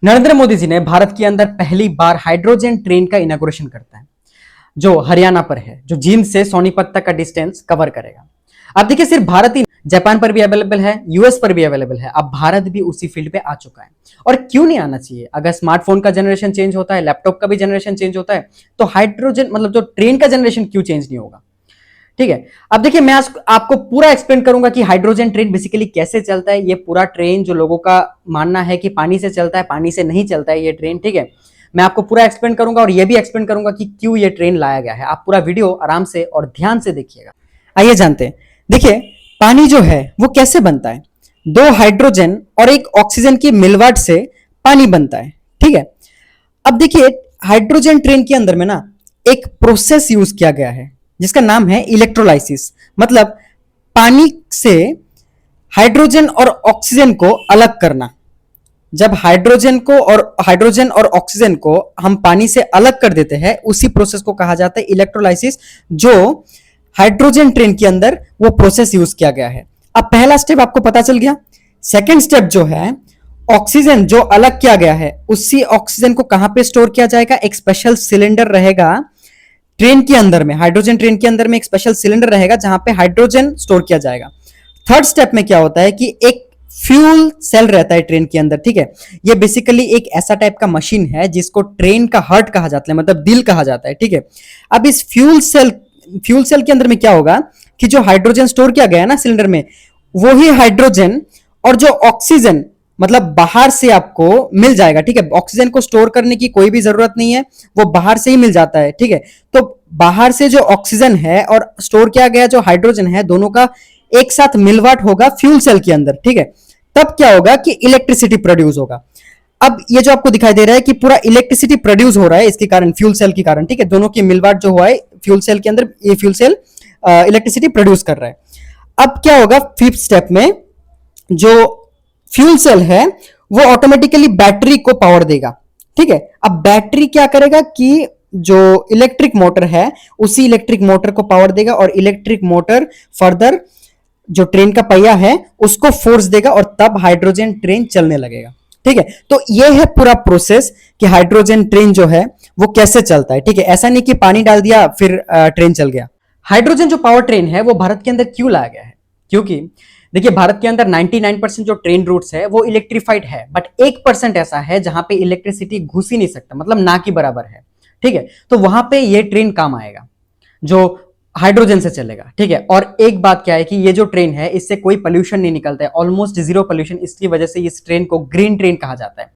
नरेंद्र मोदी जी ने भारत के अंदर पहली बार हाइड्रोजन ट्रेन का इनॉग्रेशन करता है, जो हरियाणा पर है, जो जींद से सोनीपत तक का डिस्टेंस कवर करेगा। अब देखिए, सिर्फ भारत ही, जापान पर भी अवेलेबल है, यूएस पर भी अवेलेबल है। अब भारत भी उसी फील्ड पे आ चुका है। और क्यों नहीं आना चाहिए? अगर स्मार्टफोन का जनरेशन चेंज होता है, लैपटॉप का भी जनरेशन चेंज होता है, तो हाइड्रोजन मतलब जो ट्रेन का जनरेशन क्यों चेंज नहीं होगा? ठीक है। अब देखिए, मैं आज आपको पूरा एक्सप्लेन करूंगा कि हाइड्रोजन ट्रेन बेसिकली कैसे चलता है। ये पूरा ट्रेन जो लोगों का मानना है कि पानी से चलता है, पानी से नहीं चलता है ये ट्रेन। ठीक है, मैं आपको पूरा एक्सप्लेन करूंगा और ये भी एक्सप्लेन करूंगा कि क्यों ये ट्रेन लाया गया है। आप पूरा वीडियो आराम से और ध्यान से देखिएगा। आइए जानते हैं। देखिए, पानी जो है वो कैसे बनता है। दो हाइड्रोजन और एक ऑक्सीजन की मिलवाट से पानी बनता है। ठीक है। अब देखिए, हाइड्रोजन ट्रेन के अंदर में ना एक प्रोसेस यूज किया गया है जिसका नाम है इलेक्ट्रोलाइसिस। मतलब पानी से हाइड्रोजन और ऑक्सीजन को अलग करना। जब हाइड्रोजन और ऑक्सीजन को हम पानी से अलग कर देते हैं, उसी प्रोसेस को कहा जाता है इलेक्ट्रोलाइसिस, जो हाइड्रोजन ट्रेन के अंदर वो प्रोसेस यूज किया गया है। अब पहला स्टेप आपको पता चल गया। सेकेंड स्टेप जो है, ऑक्सीजन जो अलग किया गया है, उसी ऑक्सीजन को कहां पे स्टोर किया जाएगा? एक स्पेशल सिलेंडर रहेगा ट्रेन के अंदर में। हाइड्रोजन ट्रेन के अंदर में एक स्पेशल सिलेंडर रहेगा जहां पे हाइड्रोजन स्टोर किया जाएगा। थर्ड स्टेप में क्या होता है कि एक फ्यूल सेल रहता है ट्रेन के अंदर। ठीक है, ये बेसिकली एक ऐसा टाइप का मशीन है जिसको ट्रेन का हार्ट कहा जाता है, मतलब दिल कहा जाता है। ठीक है। अब इस फ्यूल सेल के अंदर में क्या होगा कि जो हाइड्रोजन स्टोर किया गया है ना सिलेंडर में, वो ही हाइड्रोजन और जो ऑक्सीजन मतलब बाहर से आपको मिल जाएगा। ठीक है, ऑक्सीजन को स्टोर करने की कोई भी जरूरत नहीं है, वो बाहर से ही मिल जाता है। ठीक है, तो बाहर से जो ऑक्सीजन है और स्टोर किया गया जो हाइड्रोजन है, दोनों का एक साथ मिलवाट होगा फ्यूल सेल के अंदर। ठीक है, तब क्या होगा कि इलेक्ट्रिसिटी प्रोड्यूस होगा। अब ये जो आपको दिखाई दे रहा है कि पूरा इलेक्ट्रिसिटी प्रोड्यूस हो रहा है इसके कारण, फ्यूल सेल के कारण। ठीक है, दोनों की मिलवाट जो हुआ है फ्यूल सेल के अंदर, ये फ्यूल सेल इलेक्ट्रिसिटी प्रोड्यूस कर रहा है। अब क्या होगा फिफ्थ स्टेप में, जो फ्यूल सेल है वो ऑटोमेटिकली बैटरी को पावर देगा। ठीक है, अब बैटरी क्या करेगा कि जो इलेक्ट्रिक मोटर है उसी इलेक्ट्रिक मोटर को पावर देगा और इलेक्ट्रिक मोटर फर्दर जो ट्रेन का पहिया है उसको फोर्स देगा और तब हाइड्रोजन ट्रेन चलने लगेगा। ठीक है, तो ये है पूरा प्रोसेस कि हाइड्रोजन ट्रेन जो है वो कैसे चलता है। ठीक है, ऐसा नहीं कि पानी डाल दिया फिर ट्रेन चल गया। हाइड्रोजन जो पावर ट्रेन है वो भारत के अंदर क्यों लाया गया है? क्योंकि देखिए, भारत के अंदर 99% जो ट्रेन रूट्स है वो इलेक्ट्रीफाइड है, बट 1% ऐसा है जहां पे इलेक्ट्रिसिटी घुस ही नहीं सकता, मतलब ना की बराबर है। ठीक है, तो वहां पे ये ट्रेन काम आएगा जो हाइड्रोजन से चलेगा। ठीक है, और एक बात क्या है कि ये जो ट्रेन है इससे कोई पोल्यूशन नहीं निकलता है, ऑलमोस्ट जीरो पोल्यूशन। इसकी वजह से इस ट्रेन को ग्रीन ट्रेन कहा जाता है।